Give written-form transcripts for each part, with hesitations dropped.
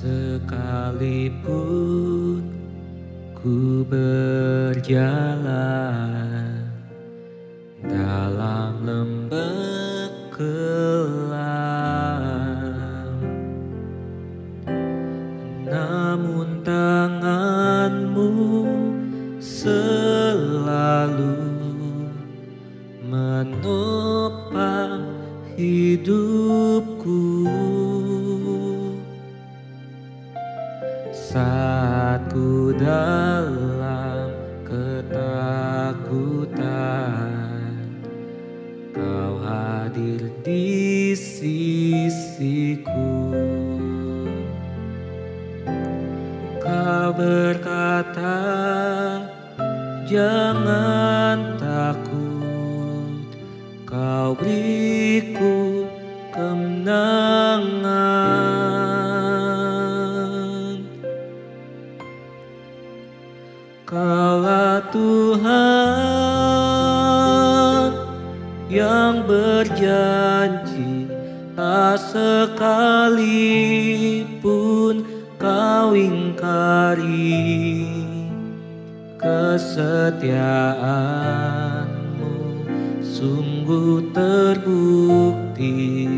Sekalipun ku berjalan dalam lembah kelam, namun tanganmu selalu menopang hidupku. Saat ku dalam ketakutan, Kau hadir di sisiku. Kau berkata, jangan takut, Kau beriku kemenangan. Kaulah Tuhan yang berjanji, tak sekalipun Kau ingkari. Kesetiaan-Mu sungguh terbukti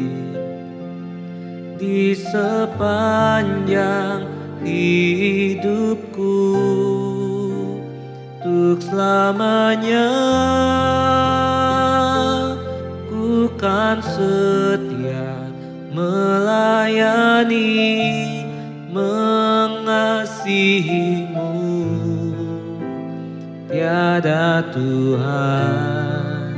di sepanjang hidupku. Untuk selamanya ku kan setia melayani, mengasihi-Mu. Tiada Tuhan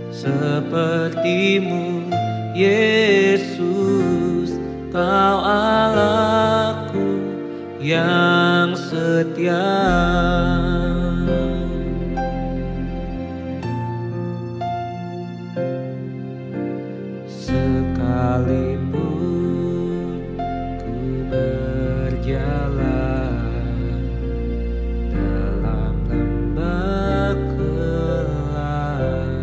seperti-Mu, Yesus. Kau Allahku yang setia. Sekalipun ku berjalan dalam lembah kelam,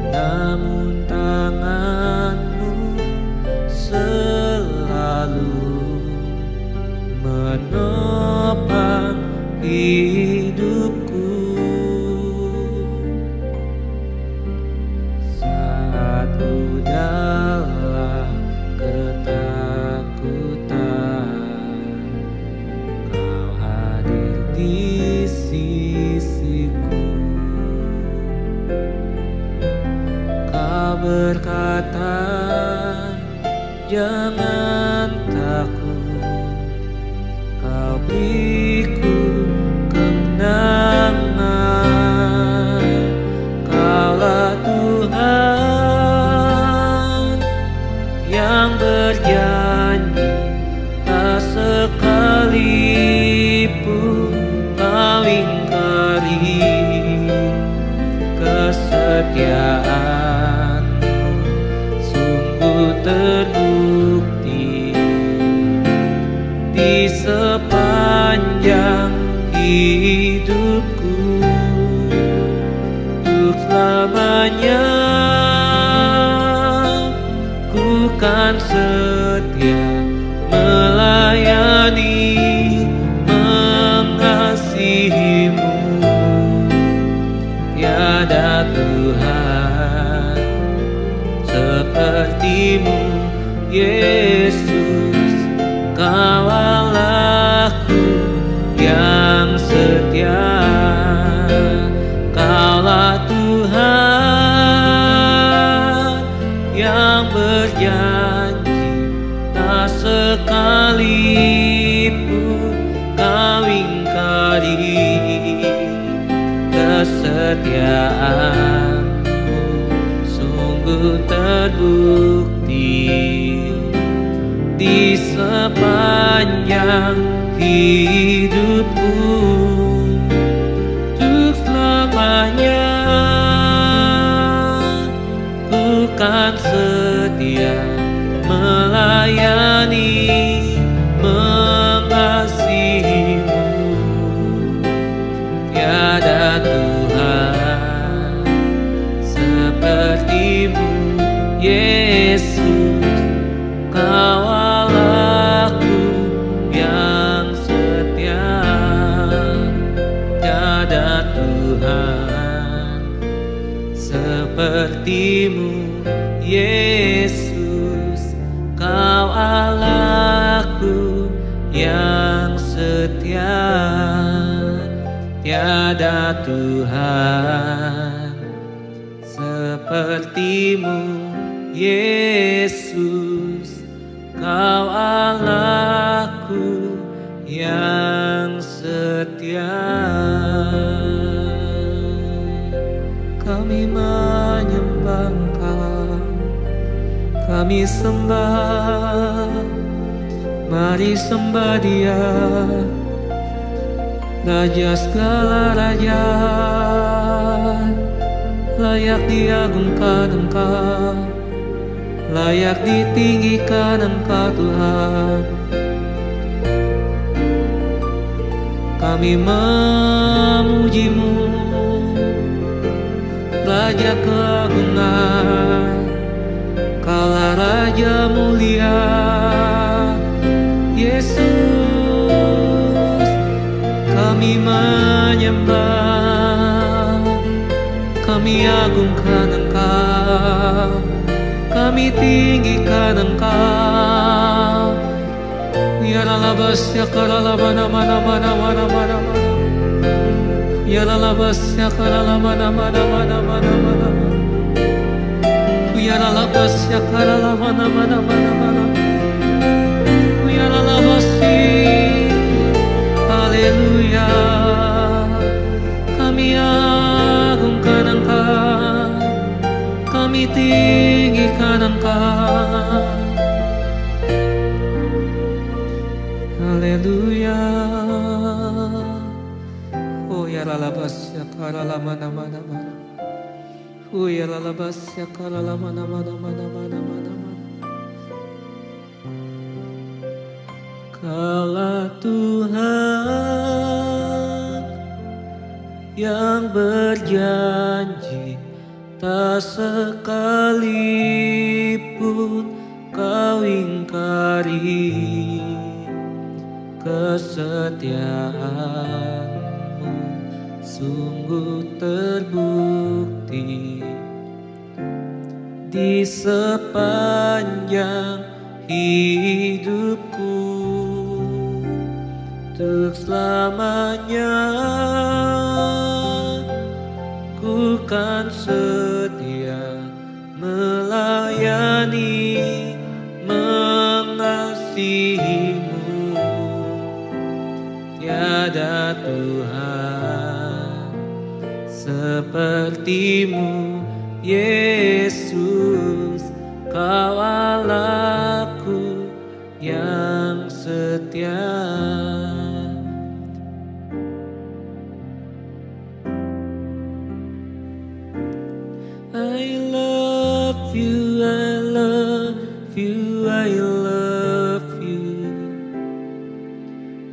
namun tangan-Mu selalu menopang hidupku. Saat ku dalam ketakutan, Kau hadir di sisiku. Kau berkata, jangan takut, Kau beriku kemenangan. Kaulah Tuhan yang berjanji, tak sekalipun Kau ingkari. Kesetiaan-Mu sungguh terbukti di sepanjang hidupku. Untuk selamanya ku kan setia melayani, mengasihi-Mu. Tiada Tuhan seperti-Mu, Yesus. Kau Allahku yang setia. Kaulah Tuhan yang berjanji, tak sekalipun Kau ingkari. Kesetiaan-Mu sungguh terbukti di sepanjang hidupku. Untuk selamanya ku kan setia melayani, mengasihi-Mu. Tiada Tuhan seperti-Mu, Yesus. sepertimu, Yesus, Kau Allahku yang setia. Tiada Tuhan sepertimu, Yesus, Kau Allahku yang setia. Kami menyembah Engkau, kami sembah, mari sembah Dia, Raja segala raja, layak diagungkan Engkau, layak ditinggikan Engkau Tuhan. Kami memuji-Mu, Raja keagungan, Kaulah Raja mulia, Yesus. Kami menyembah, kami agungkan Engkau, kami tinggikan Engkau. Ya lalabas ya karalabana mana mana mana mana mana. Ya lalabas ya karalabana mana mana mana mana. Ya lalabas ya karalabana mana mana mana. Ya lalabas. Haleluya, kami agungkan Engkau, kami tinggikan Engkau. Haleluya. Oh ya lalabas ya karalamana mana mana. Oh ya lalabas ya karalamana mana mana mana mana mana. Kaulah Tuhan yang berjanji, tak sekalipun Kau ingkari. Kesetiaan-Mu sungguh terbukti di sepanjang hidupku. Untuk selamanya ku kan setia melayani, mengasihi-Mu. Tiada Tuhan seperti-Mu, Yesus, Kau Allahku yang setia. I love you, I love you, I love you.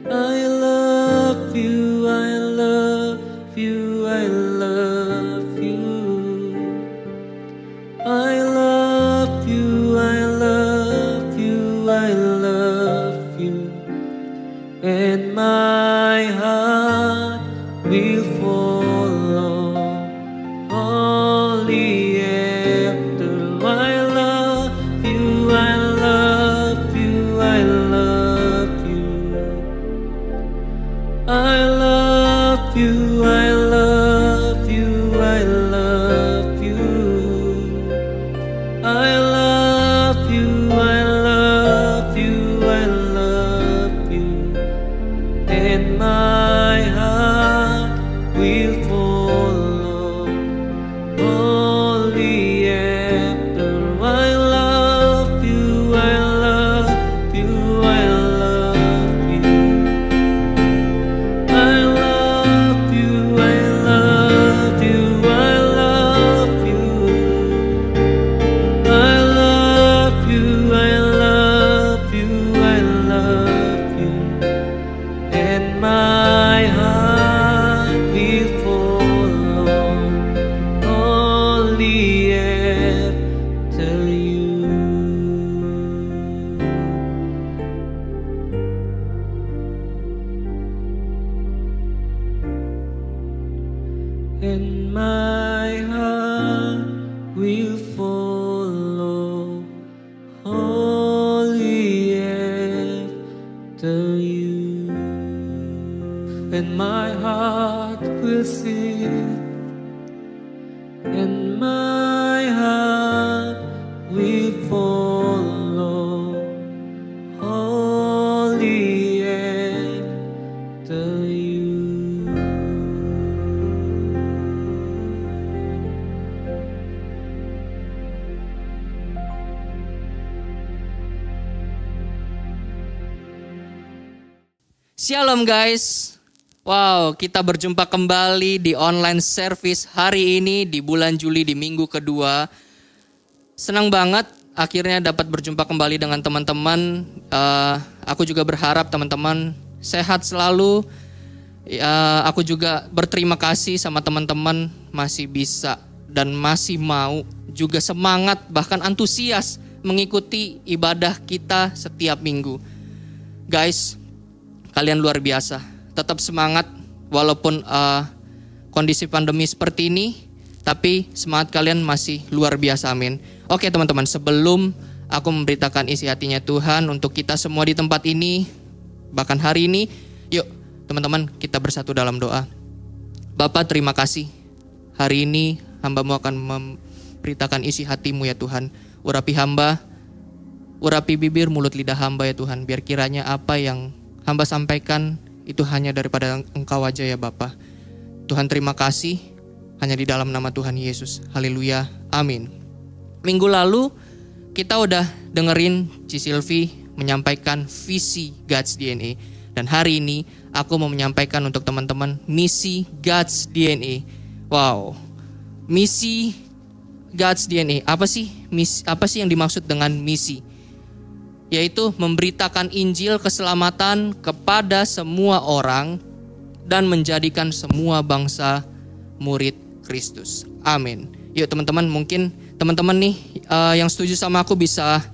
I love you, I love you, I love you. I love you, I love you, I love you. And my heart will follow only after. I love you, I love you, I love you. I love you, I love you, I love you. I love follow wholly after you, and my heart will sing, and my heart will follow wholly after you. Shalom guys. Wow, kita berjumpa kembali di online service hari ini di bulan Juli di minggu kedua. Senang banget akhirnya dapat berjumpa kembali dengan teman-teman. Aku juga berharap teman-teman sehat selalu. Aku juga berterima kasih sama teman-teman masih bisa dan masih mau, juga semangat bahkan antusias mengikuti ibadah kita setiap minggu. Guys, kalian luar biasa. Tetap semangat walaupun kondisi pandemi seperti ini, tapi semangat kalian masih luar biasa, amin. Oke teman-teman, sebelum aku memberitakan isi hatinya Tuhan untuk kita semua di tempat ini, bahkan hari ini, yuk teman-teman kita bersatu dalam doa. Bapa, terima kasih. Hari ini hamba-Mu akan memberitakan isi hati-Mu ya Tuhan. Urapi hamba, urapi bibir mulut lidah hamba ya Tuhan. Biar kiranya apa yang hamba sampaikan itu hanya daripada Engkau aja ya Bapa. Tuhan terima kasih, hanya di dalam nama Tuhan Yesus. Haleluya, amin. Minggu lalu kita udah dengerin Ci Silvi menyampaikan visi God's DNA. Dan hari ini aku mau menyampaikan untuk teman-teman misi God's DNA. Wow, misi God's DNA. Apa sih yang dimaksud dengan misi? Yaitu memberitakan Injil keselamatan kepada semua orang dan menjadikan semua bangsa murid Kristus. Amin. Yuk teman-teman, mungkin teman-teman nih yang setuju sama aku bisa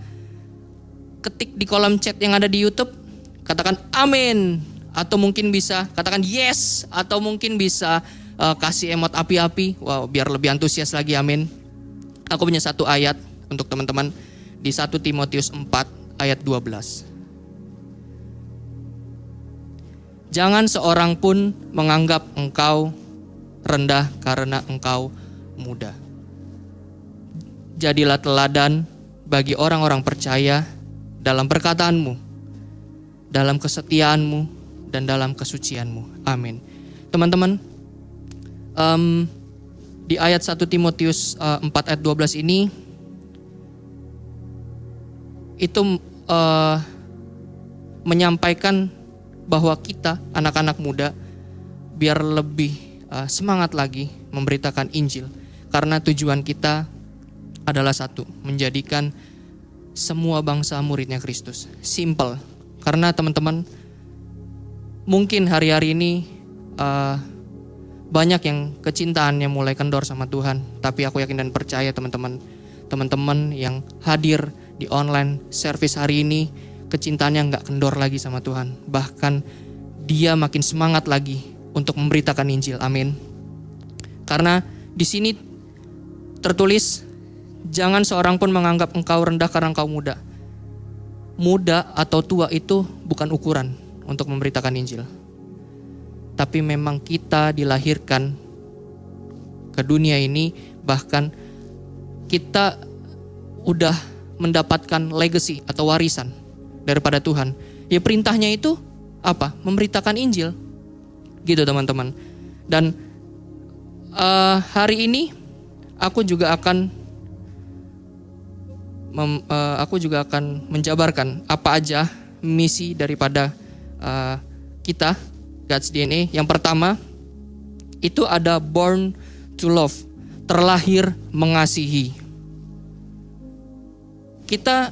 ketik di kolom chat yang ada di YouTube, katakan amin, atau mungkin bisa katakan yes, atau mungkin bisa kasih emot api-api. Wow, biar lebih antusias lagi, amin. Aku punya satu ayat untuk teman-teman di 1 Timotius 4 ayat 12. Jangan seorang pun menganggap engkau rendah karena engkau muda. Jadilah teladan bagi orang-orang percaya dalam perkataanmu, dalam kesetiaanmu, dan dalam kesucianmu. Amin. Teman-teman, di ayat 1 Timotius 4 ayat 12 ini, itu menyampaikan bahwa kita anak-anak muda biar lebih semangat lagi memberitakan Injil, karena tujuan kita adalah satu, menjadikan semua bangsa muridnya Kristus. Simple. Karena teman-teman mungkin hari-hari ini banyak yang kecintaannya mulai kendor sama Tuhan, tapi aku yakin dan percaya teman-teman yang hadir di online service hari ini, kecintaannya nggak kendor lagi sama Tuhan. Bahkan dia makin semangat lagi untuk memberitakan Injil. Amin. Karena di sini tertulis, jangan seorang pun menganggap engkau rendah karena engkau muda. Muda atau tua itu bukan ukuran untuk memberitakan Injil. Tapi memang kita dilahirkan ke dunia ini, bahkan kita udah mendapatkan legacy atau warisan daripada Tuhan. Ya perintahnya itu apa? Memberitakan Injil. Gitu teman-teman. Dan hari ini aku juga akan menjabarkan apa aja misi daripada kita God's DNA. Yang pertama itu ada born to love, terlahir mengasihi. Kita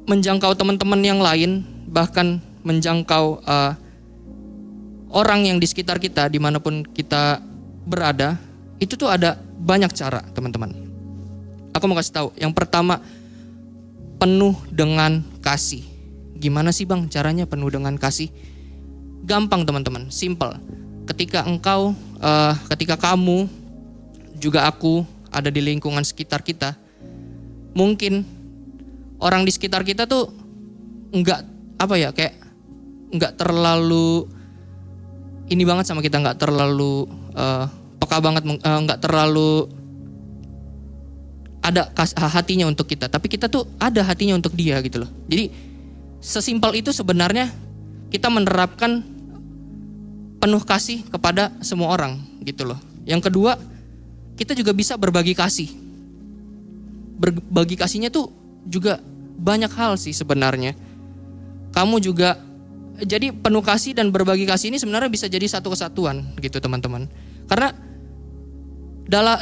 menjangkau teman-teman yang lain, bahkan menjangkau orang yang di sekitar kita, dimanapun kita berada, itu tuh ada banyak cara teman-teman. Aku mau kasih tahu, yang pertama penuh dengan kasih. Gimana sih bang caranya penuh dengan kasih? Gampang teman-teman, simple. Ketika kamu, juga aku ada di lingkungan sekitar kita, mungkin orang di sekitar kita tuh enggak kayak enggak terlalu ini banget sama kita, enggak terlalu peka banget, enggak terlalu ada hatinya untuk kita, tapi kita tuh ada hatinya untuk dia gitu loh. Jadi sesimpel itu sebenarnya kita menerapkan penuh kasih kepada semua orang gitu loh. Yang kedua, kita juga bisa berbagi kasih. Berbagi kasihnya tuh juga banyak hal sih sebenarnya. Kamu juga jadi penuh kasih dan berbagi kasih ini sebenarnya bisa jadi satu kesatuan gitu teman-teman. Karena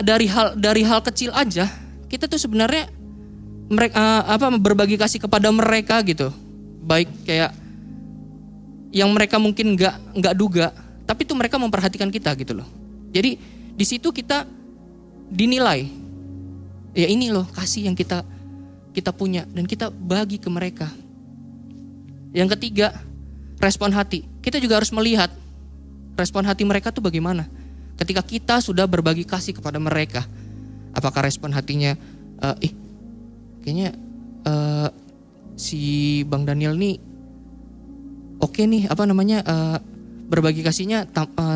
dari hal kecil aja kita tuh sebenarnya berbagi kasih kepada mereka gitu. Baik kayak yang mereka mungkin nggak duga, tapi tuh mereka memperhatikan kita gitu loh. Jadi di situ kita dinilai. Ya ini loh kasih yang kita punya dan kita bagi ke mereka. Yang ketiga, respon hati. Kita juga harus melihat respon hati mereka tuh bagaimana. Ketika kita sudah berbagi kasih kepada mereka, apakah respon hatinya, kayaknya si Bang Daniel nih oke nih, berbagi kasihnya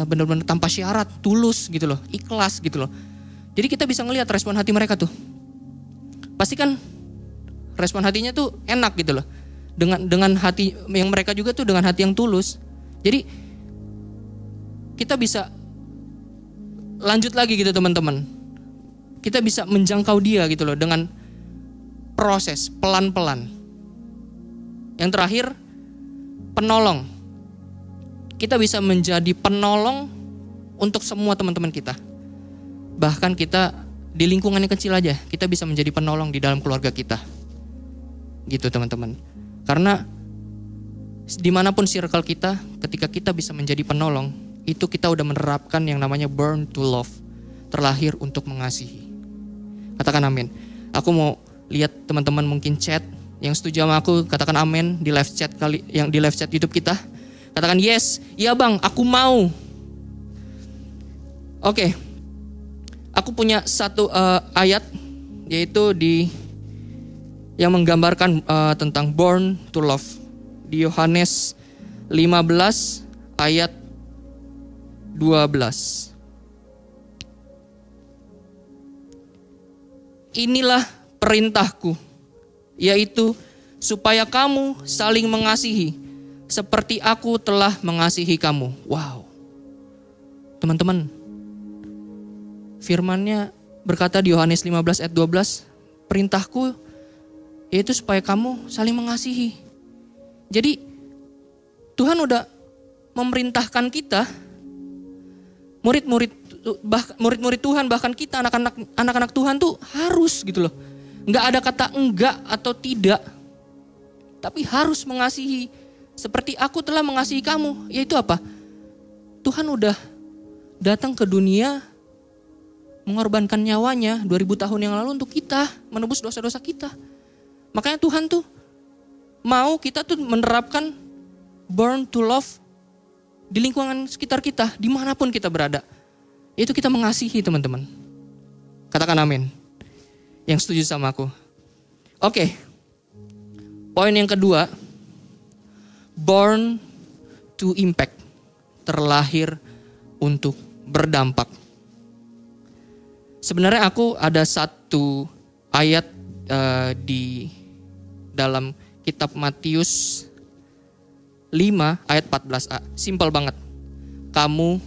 benar-benar tanpa syarat, tulus gitu loh, ikhlas gitu loh. Jadi kita bisa ngelihat respon hati mereka tuh. Pasti kan respon hatinya tuh enak gitu loh. Dengan hati yang mereka juga tuh dengan hati yang tulus. Jadi kita bisa lanjut lagi gitu teman-teman. Kita bisa menjangkau dia gitu loh dengan proses pelan-pelan. Yang terakhir, penolong. Kita bisa menjadi penolong untuk semua teman-teman kita. Bahkan kita di lingkungan yang kecil aja, kita bisa menjadi penolong di dalam keluarga kita. Gitu teman-teman. Karena dimanapun circle kita, ketika kita bisa menjadi penolong, itu kita udah menerapkan yang namanya born to love, terlahir untuk mengasihi. Katakan amin. Aku mau lihat teman-teman mungkin chat yang setuju sama aku, katakan amin di live chat yang di live chat YouTube kita. Katakan yes, iya bang, aku mau. Oke. Aku punya satu ayat, yaitu yang menggambarkan tentang born to love. Di Yohanes 15 ayat 12. Inilah perintahku, yaitu supaya kamu saling mengasihi seperti aku telah mengasihi kamu. Wow. Teman-teman, firman-Nya berkata di Yohanes 15 ayat 12, perintahku yaitu supaya kamu saling mengasihi. Jadi Tuhan udah memerintahkan kita, murid-murid Tuhan, bahkan kita anak-anak Tuhan tuh harus gitu loh. Enggak ada kata enggak atau tidak, tapi harus mengasihi seperti aku telah mengasihi kamu. Yaitu apa? Tuhan udah datang ke dunia, mengorbankan nyawanya 2000 tahun yang lalu untuk kita, menebus dosa-dosa kita. Makanya Tuhan tuh mau kita tuh menerapkan born to love di lingkungan sekitar kita, dimanapun kita berada. Itu kita mengasihi teman-teman. Katakan amin. Yang setuju sama aku. Oke. Poin yang kedua, born to impact, terlahir untuk berdampak. Sebenarnya aku ada satu ayat di dalam kitab Matius 5 ayat 14a. Simpel banget. Kamu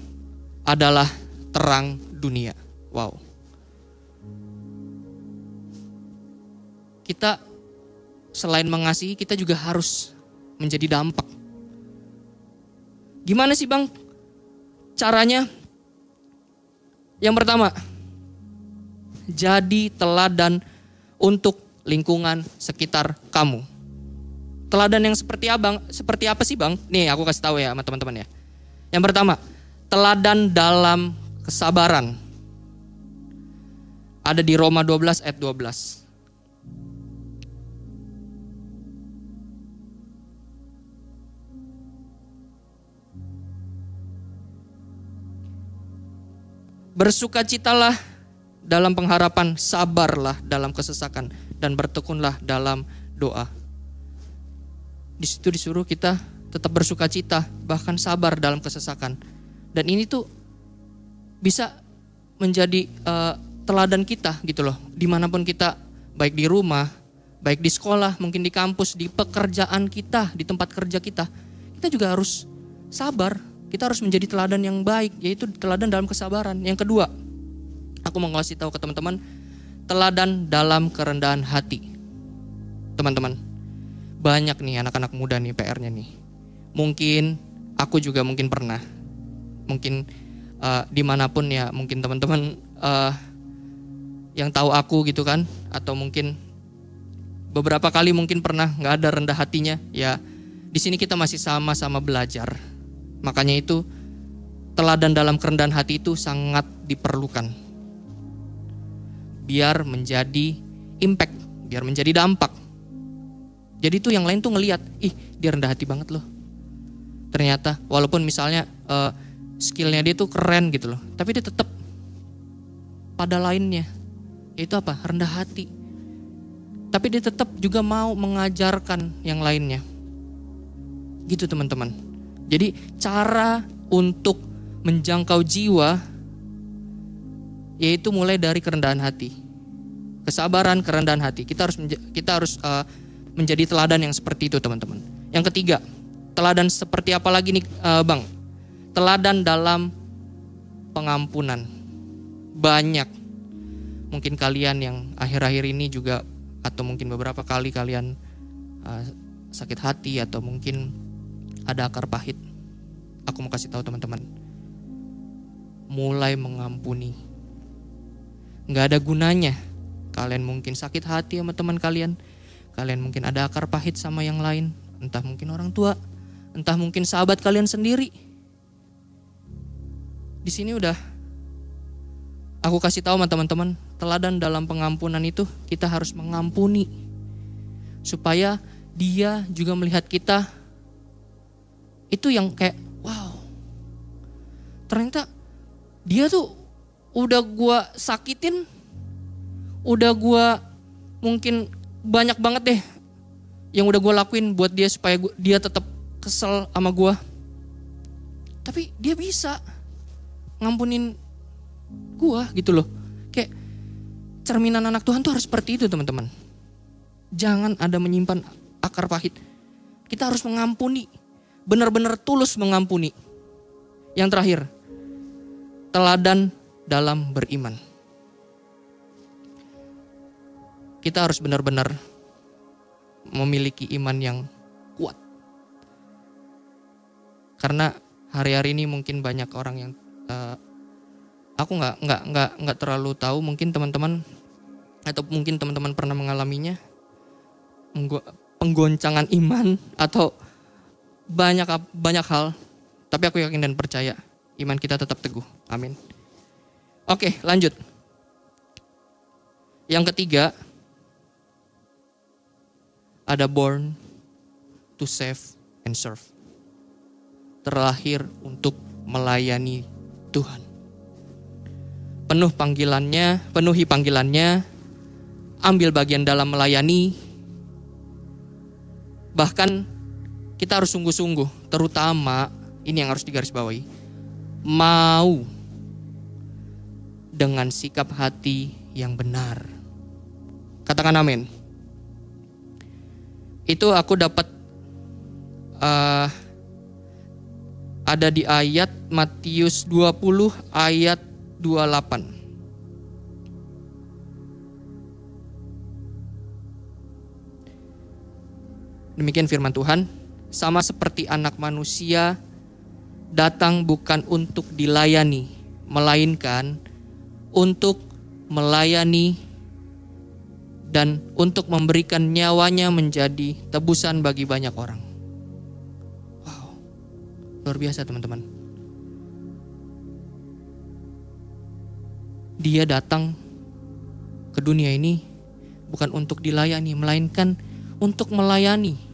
adalah terang dunia. Wow. Kita selain mengasihi, kita juga harus menjadi dampak. Gimana sih bang caranya? Yang pertama, jadi teladan untuk lingkungan sekitar kamu. Teladan yang seperti apa sih bang? Nih aku kasih tahu ya sama teman-teman ya. Yang pertama, teladan dalam kesabaran. Ada di Roma 12 ayat 12. Bersukacitalah dalam pengharapan, sabarlah dalam kesesakan, dan bertekunlah dalam doa. Di situ disuruh kita tetap bersuka cita, bahkan sabar dalam kesesakan. Dan ini tuh bisa menjadi teladan kita gitu loh. Dimanapun kita, baik di rumah, baik di sekolah, mungkin di kampus, di pekerjaan kita, di tempat kerja kita juga harus sabar. Kita harus menjadi teladan yang baik, yaitu teladan dalam kesabaran. Yang kedua, aku mau ngasih tahu ke teman-teman, teladan dalam kerendahan hati. Teman-teman, banyak nih anak-anak muda nih PR-nya nih. Mungkin aku juga mungkin pernah, mungkin dimanapun ya, mungkin teman-teman yang tahu aku gitu kan, atau mungkin beberapa kali mungkin pernah nggak ada rendah hatinya. Ya, di sini kita masih sama-sama belajar. Makanya itu teladan dalam kerendahan hati itu sangat diperlukan. Biar menjadi impact, biar menjadi dampak. Jadi itu yang lain tuh ngelihat, ih dia rendah hati banget loh. Ternyata walaupun misalnya skillnya dia tuh keren gitu loh, tapi dia tetap pada lainnya, yaitu apa? Rendah hati. Tapi dia tetap juga mau mengajarkan yang lainnya. Gitu teman-teman. Jadi cara untuk menjangkau jiwa yaitu mulai dari kerendahan hati. Kesabaran, kerendahan hati. Kita harus menjadi teladan yang seperti itu, teman-teman. Yang ketiga, teladan seperti apa lagi nih, Bang? Teladan dalam pengampunan. Banyak. Mungkin kalian yang akhir-akhir ini juga, atau mungkin beberapa kali kalian sakit hati, atau mungkin ada akar pahit. Aku mau kasih tahu teman-teman, mulai mengampuni. Gak ada gunanya kalian mungkin sakit hati sama teman kalian, kalian mungkin ada akar pahit sama yang lain, entah mungkin orang tua, entah mungkin sahabat kalian sendiri. Di sini udah aku kasih tahu sama teman-teman, teladan dalam pengampunan itu kita harus mengampuni, supaya dia juga melihat kita itu yang kayak, wow, ternyata dia tuh udah gua sakitin, udah gua mungkin banyak banget deh yang udah gua lakuin buat dia supaya dia tetap kesel sama gua. Tapi dia bisa ngampunin gua gitu loh. Kayak cerminan anak Tuhan tuh harus seperti itu, teman-teman. Jangan ada menyimpan akar pahit. Kita harus mengampuni. Benar-benar tulus mengampuni. Yang terakhir, teladan dalam beriman. Kita harus benar-benar memiliki iman yang kuat. Karena hari-hari ini mungkin banyak orang yang aku nggak terlalu tahu, mungkin teman-teman atau mungkin teman-teman pernah mengalaminya, penggoncangan iman atau banyak hal, tapi aku yakin dan percaya iman kita tetap teguh. Amin. Oke, lanjut. Yang ketiga, ada born to save and serve. Terlahir untuk melayani Tuhan. Penuhi panggilannya, ambil bagian dalam melayani. Bahkan kita harus sungguh-sungguh, terutama ini yang harus digarisbawahi, mau dengan sikap hati yang benar. Katakan amin. Itu aku dapat ada di ayat Matius 20 ayat 28. Demikian firman Tuhan. Sama seperti anak manusia datang bukan untuk dilayani, melainkan untuk melayani dan untuk memberikan nyawanya menjadi tebusan bagi banyak orang. Wow, luar biasa teman-teman. Dia datang ke dunia ini bukan untuk dilayani, melainkan untuk melayani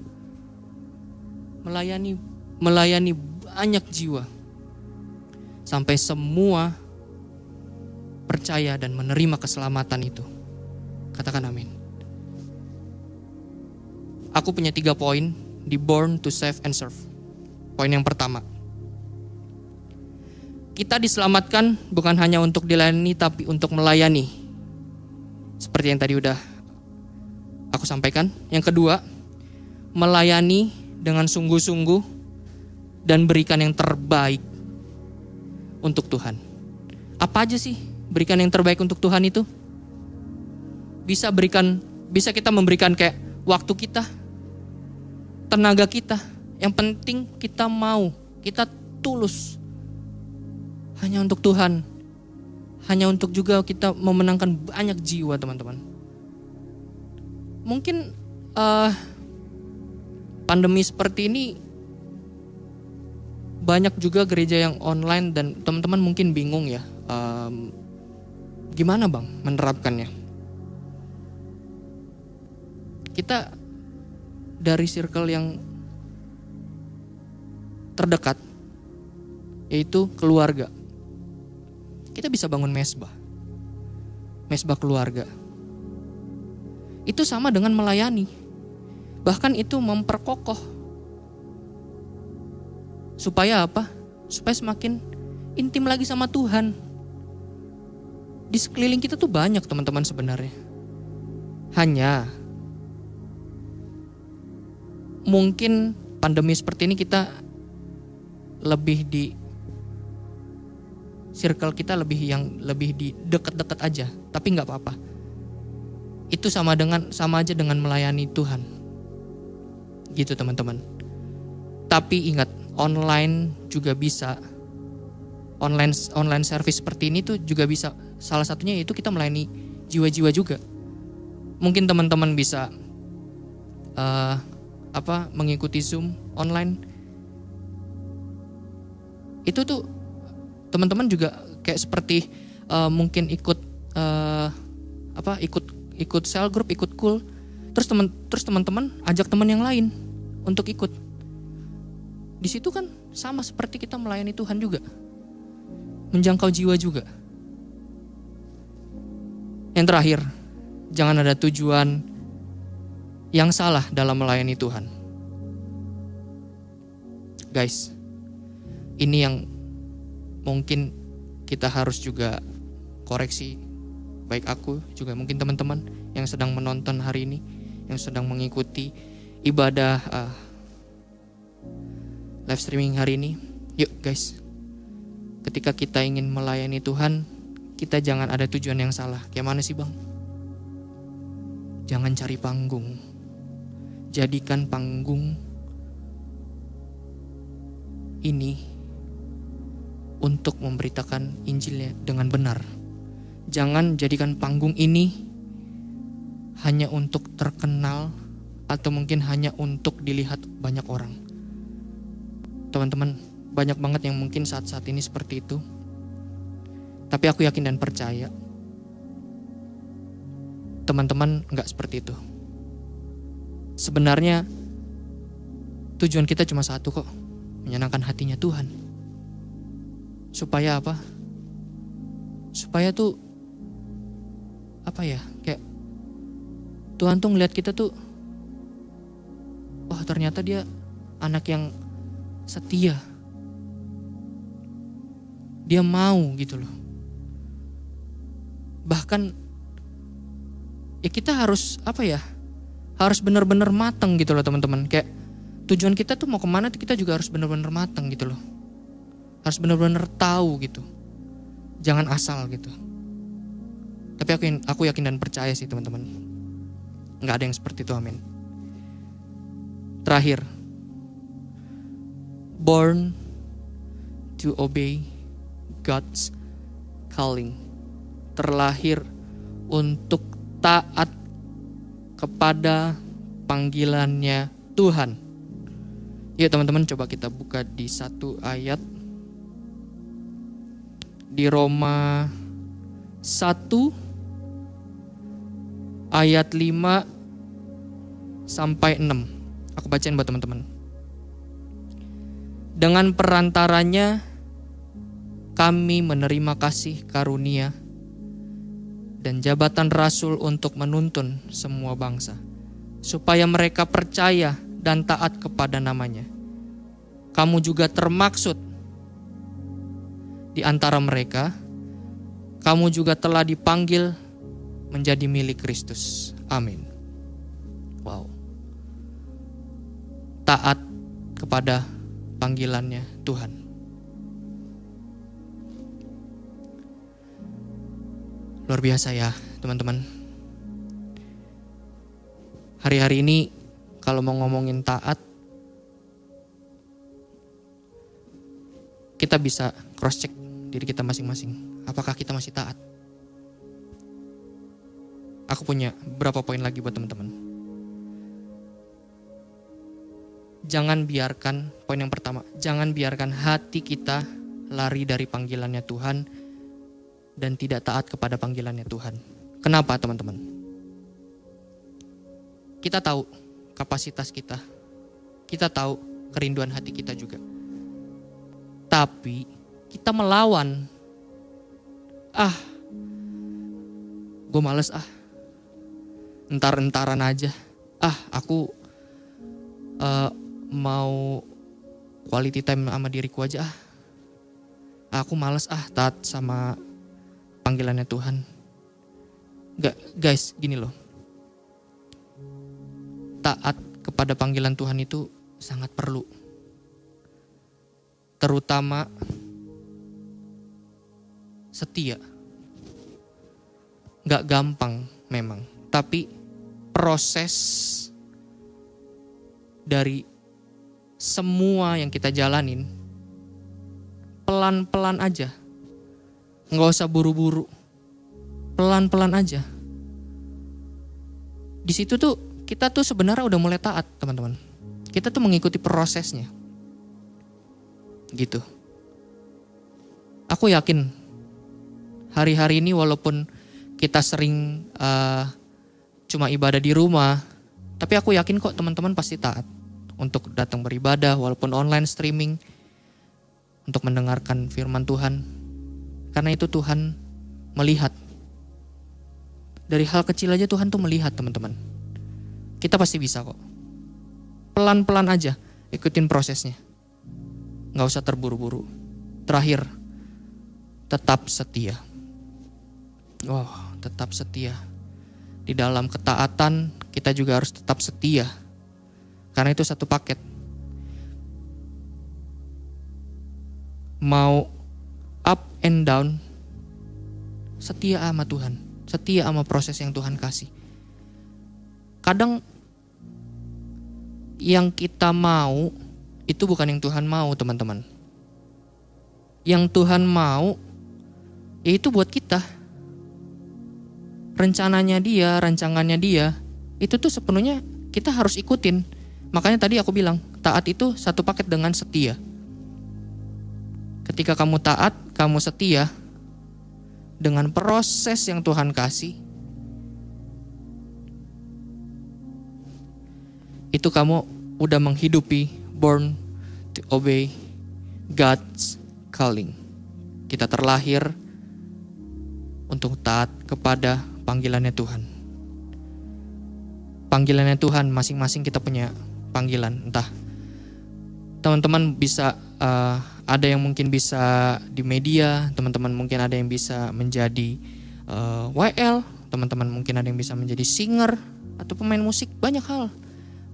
banyak jiwa, sampai semua percaya dan menerima keselamatan itu. Katakan amin. Aku punya 3 poin di Born to Save and Serve. Poin yang pertama, kita diselamatkan bukan hanya untuk dilayani tapi untuk melayani. Seperti yang tadi udah aku sampaikan. Yang kedua, melayani dengan sungguh-sungguh dan berikan yang terbaik untuk Tuhan. Apa aja sih berikan yang terbaik untuk Tuhan itu? Bisa kita memberikan kayak waktu kita, tenaga kita. Yang penting kita mau, kita tulus. Hanya untuk Tuhan. Hanya untuk juga kita memenangkan banyak jiwa, teman-teman. Mungkin pandemi seperti ini banyak juga gereja yang online dan teman-teman mungkin bingung ya. Gimana bang menerapkannya? Kita dari circle yang terdekat, yaitu keluarga. Kita bisa bangun mesbah keluarga. Itu sama dengan melayani. Bahkan itu memperkokoh. Supaya apa? Supaya semakin intim lagi sama Tuhan. Di sekeliling kita tuh banyak teman-teman sebenarnya. Hanya mungkin pandemi seperti ini kita lebih di circle kita lebih di dekat-dekat aja, tapi nggak apa-apa. Itu sama aja dengan melayani Tuhan. Gitu teman-teman. Tapi ingat, online juga bisa. Online service seperti ini tuh juga bisa. Salah satunya itu kita melayani jiwa-jiwa juga. Mungkin teman-teman bisa mengikuti Zoom online. Itu tuh teman-teman juga kayak seperti mungkin ikut cell group, ikut cool. Terus teman-teman ajak teman yang lain untuk ikut. Di situ kan sama seperti kita melayani Tuhan juga. Menjangkau jiwa juga. Yang terakhir, jangan ada tujuan yang salah dalam melayani Tuhan. Guys, ini yang mungkin kita harus juga koreksi. Baik aku, juga mungkin teman-teman yang sedang menonton hari ini, yang sedang mengikuti ibadah live streaming hari ini. Yuk guys, ketika kita ingin melayani Tuhan, kita jangan ada tujuan yang salah. Kayak mana sih bang? Jangan cari panggung. Jadikan panggung ini untuk memberitakan Injilnya dengan benar. Jangan jadikan panggung ini hanya untuk terkenal atau mungkin hanya untuk dilihat banyak orang. Teman-teman, banyak banget yang mungkin saat-saat ini seperti itu. Tapi aku yakin dan percaya teman-teman gak seperti itu. Sebenarnya tujuan kita cuma satu kok, menyenangkan hatinya Tuhan. Supaya apa? Supaya tuh kayak Tuhan tuh ngeliat kita tuh, wah ternyata dia anak yang setia. Dia mau gitu loh. Bahkan ya kita harus harus benar-benar matang gitu loh teman-teman. Kayak tujuan kita tuh mau kemana tuh kita juga harus benar-benar matang gitu loh. Harus benar-benar tahu gitu. Jangan asal gitu. Tapi aku yakin dan percaya sih teman-teman. Gak ada yang seperti itu, amin. Terakhir, born to obey God's calling. Terlahir untuk taat kepada panggilannya Tuhan. Yuk teman-teman, coba kita buka di satu ayat. Di Roma 1 ayat 5 sampai 6. Aku bacain buat teman-teman. Dengan perantaranya kami menerima kasih karunia dan jabatan rasul untuk menuntun semua bangsa, supaya mereka percaya dan taat kepada namanya. Kamu juga termaksud di antara mereka. Kamu juga telah dipanggil menjadi milik Kristus. Amin. Wow. Taat kepada panggilannya Tuhan. Luar biasa ya teman-teman. Hari-hari ini kalau mau ngomongin taat, kita bisa cross check diri kita masing-masing. Apakah kita masih taat? Aku punya beberapa poin lagi buat teman-teman. Jangan biarkan, poin yang pertama, jangan biarkan hati kita lari dari panggilannya Tuhan dan tidak taat kepada panggilannya Tuhan. Kenapa teman-teman? Kita tahu kapasitas kita. Kita tahu kerinduan hati kita juga. Tapi kita melawan. Gue males Entar-entaran aja. Aku mau quality time sama diriku aja. Aku males taat sama panggilannya Tuhan. Guys, gini loh. Taat kepada panggilan Tuhan itu sangat perlu. Terutama setia. Gak gampang memang. Tapi proses dari semua yang kita jalanin pelan-pelan aja. Nggak usah buru-buru. Pelan-pelan aja. Di situ tuh kita tuh sebenarnya udah mulai taat, teman-teman. Kita tuh mengikuti prosesnya. Gitu. Aku yakin hari-hari ini walaupun kita sering cuma ibadah di rumah, tapi aku yakin kok teman-teman pasti taat untuk datang beribadah walaupun online streaming, untuk mendengarkan firman Tuhan. Karena itu Tuhan melihat. Dari hal kecil aja Tuhan tuh melihat, teman-teman. Kita pasti bisa kok. Pelan-pelan aja ikutin prosesnya. Gak usah terburu-buru. Terakhir, tetap setia. Tetap setia. Di dalam ketaatan kita juga harus tetap setia. Karena itu satu paket. Mau up and down, setia sama Tuhan, setia sama proses yang Tuhan kasih. Kadang yang kita mau itu bukan yang Tuhan mau, teman-teman. Yang Tuhan mau ya itu buat kita. Rencananya Dia, rancangannya Dia, itu tuh sepenuhnya kita harus ikutin. Makanya tadi aku bilang, taat itu satu paket dengan setia. Ketika kamu taat, kamu setia dengan proses yang Tuhan kasih, itu kamu udah menghidupi born to obey God's calling. Kita terlahir untuk taat kepada panggilannya Tuhan. Panggilannya Tuhan, masing-masing kita punya panggilan. Entah teman-teman bisa ada yang mungkin bisa di media, teman-teman mungkin ada yang bisa menjadi WL, teman-teman mungkin ada yang bisa menjadi singer atau pemain musik, banyak hal.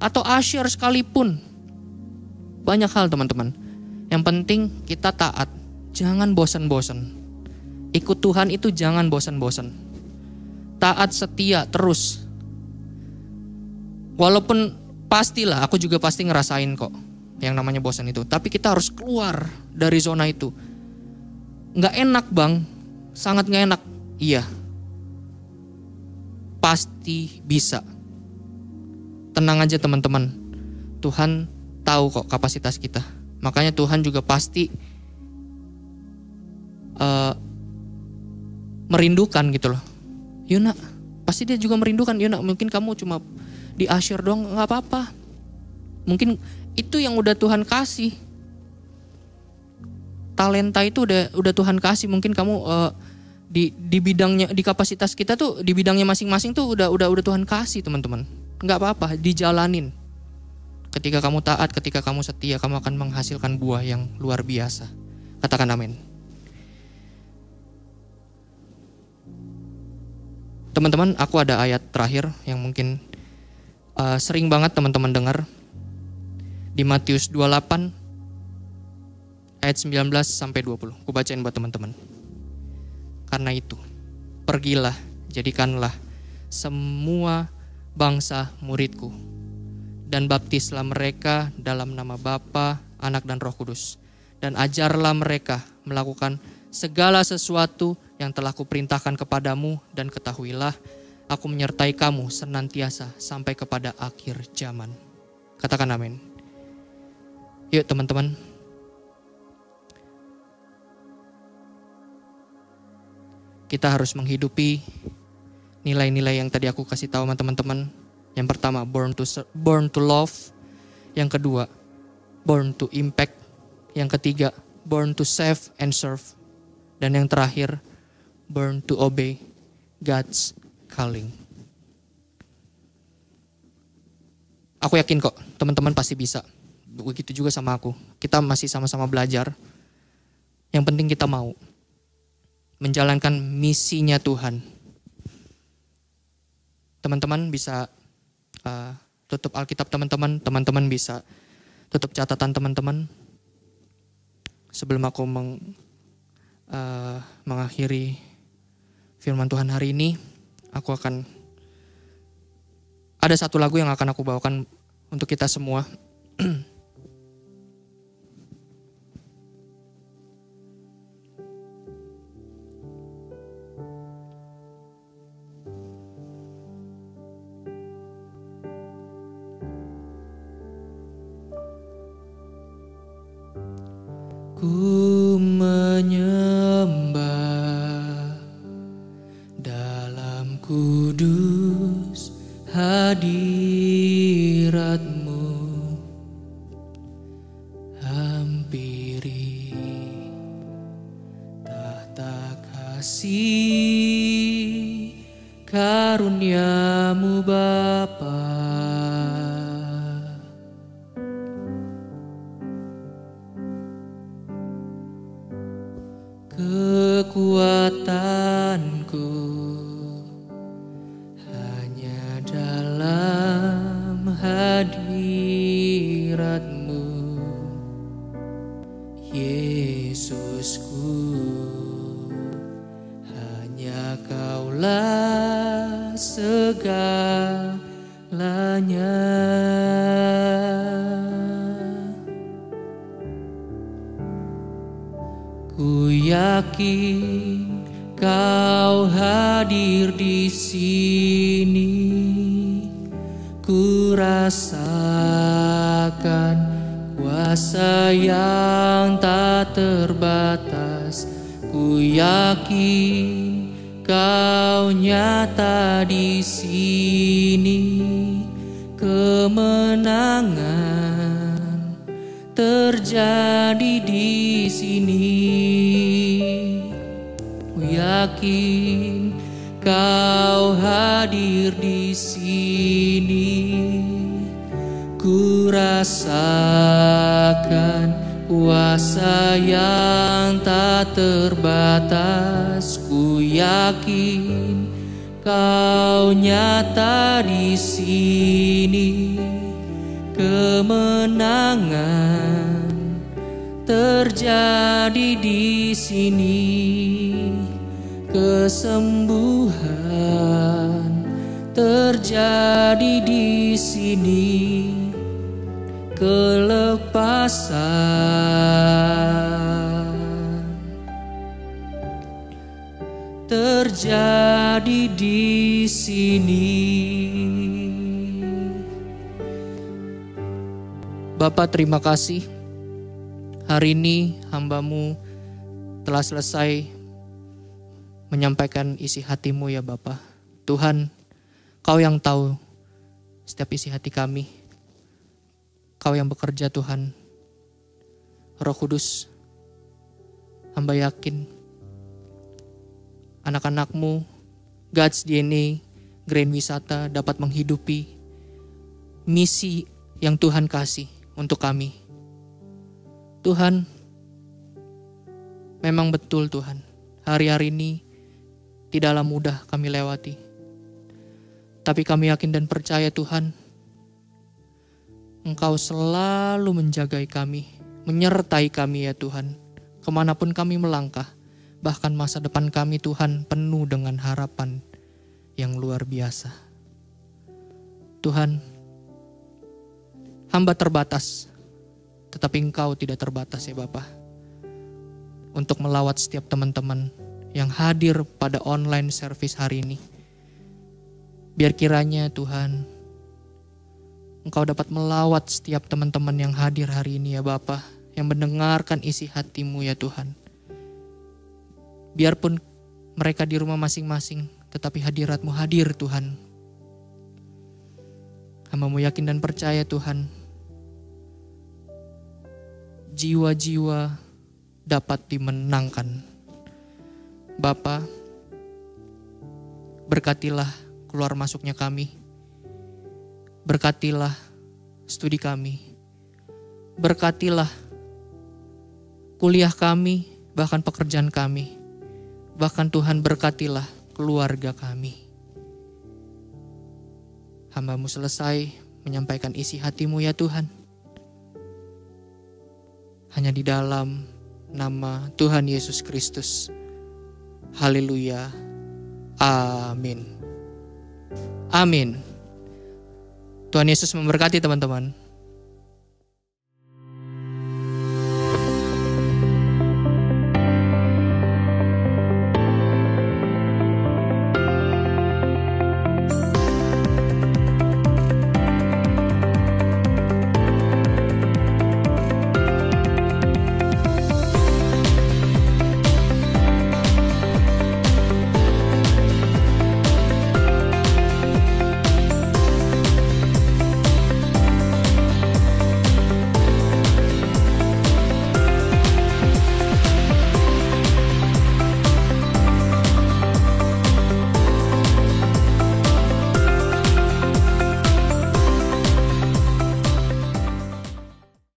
Atau usher sekalipun. Banyak hal, teman-teman. Yang penting kita taat, jangan bosan-bosan. Ikut Tuhan itu jangan bosan-bosan. Taat, setia terus. Walaupun pastilah, aku juga pasti ngerasain kok yang namanya bosan itu. Tapi kita harus keluar dari zona itu. Gak enak bang, sangat gak enak. Iya, pasti bisa. Tenang aja teman-teman, Tuhan tahu kok kapasitas kita. Makanya Tuhan juga pasti merindukan gitu loh. Yuna, pasti dia juga merindukan. Yuna, mungkin kamu cuma di usher doang, gak apa-apa. Mungkin itu yang udah Tuhan kasih. Talenta itu udah Tuhan kasih. Mungkin kamu di bidangnya, di kapasitas kita tuh, di bidangnya masing-masing tuh udah Tuhan kasih teman-teman. Nggak apa-apa, dijalanin. Ketika kamu taat, ketika kamu setia, kamu akan menghasilkan buah yang luar biasa. Katakan amin. Teman-teman, aku ada ayat terakhir yang mungkin sering banget teman-teman dengar. Di Matius 28 ayat 19 sampai 20. Aku bacain buat teman-teman. Karena itu, pergilah, jadikanlah semua bangsa muridku, dan baptislah mereka dalam nama Bapa, Anak, dan Roh Kudus. Dan ajarlah mereka melakukan segala sesuatu yang telah kuperintahkan kepadamu, dan ketahuilah, aku menyertai kamu senantiasa sampai kepada akhir zaman. Katakan amin. Yuk teman-teman. Kita harus menghidupi nilai-nilai yang tadi aku kasih tahu sama teman-teman. Yang pertama, born to love. Yang kedua, born to impact. Yang ketiga, born to save and serve. Dan yang terakhir, born to obey God's calling. Aku yakin kok, teman-teman pasti bisa. Begitu juga sama aku. Kita masih sama-sama belajar. Yang penting kita mau menjalankan misinya Tuhan. Teman-teman bisa tutup Alkitab teman-teman bisa tutup catatan teman-teman. Sebelum aku mengakhiri firman Tuhan hari ini, aku akan ada satu lagu yang akan aku bawakan untuk kita semua. Ku menyembah dalam kudus hadirat-Mu, hampiri tahta kasih karunia-Mu Bapa. Kekuatanku hanya dalam hadirat-Mu, Yesusku, hanya Kaulah segalanya. Ku yakin Kau hadir di sini, ku rasakan kuasa yang tak terbatas. Ku yakin Kau nyata di sini, kemenangan terjadi di sini. Ku yakin Kau hadir di sini, ku rasakan kuasa yang tak terbatas. Ku yakin Kau nyata di sini, kemenangan terjadi di sini, kesembuhan terjadi di sini, kelepasan terjadi di sini. Bapa, terima kasih. Hari ini hamba-Mu telah selesai menyampaikan isi hati-Mu ya Bapa. Tuhan, Kau yang tahu setiap isi hati kami. Kau yang bekerja Tuhan. Roh Kudus, hamba yakin anak-anakmu, God's DNA, Grand Wisata dapat menghidupi misi yang Tuhan kasih untuk kami. Tuhan, memang betul Tuhan, hari-hari ini tidaklah mudah kami lewati. Tapi kami yakin dan percaya Tuhan, Engkau selalu menjagai kami, menyertai kami ya Tuhan. Kemanapun kami melangkah, bahkan masa depan kami Tuhan penuh dengan harapan yang luar biasa. Tuhan, hamba terbatas, tetapi Engkau tidak terbatas ya Bapa. Untuk melawat setiap teman-teman yang hadir pada online service hari ini. Biar kiranya Tuhan, Engkau dapat melawat setiap teman-teman yang hadir hari ini ya Bapa, yang mendengarkan isi hati-Mu ya Tuhan. Biarpun mereka di rumah masing-masing, tetapi hadirat-Mu hadir Tuhan. Hamba-Mu yakin dan percaya Tuhan, jiwa-jiwa dapat dimenangkan. Bapa, berkatilah keluar masuknya kami. Berkatilah studi kami. Berkatilah kuliah kami, bahkan pekerjaan kami. Bahkan Tuhan berkatilah keluarga kami. Hamba-Mu selesai menyampaikan isi hati-Mu ya Tuhan. Hanya di dalam nama Tuhan Yesus Kristus. Haleluya. Amin. Amin. Tuhan Yesus memberkati teman-teman.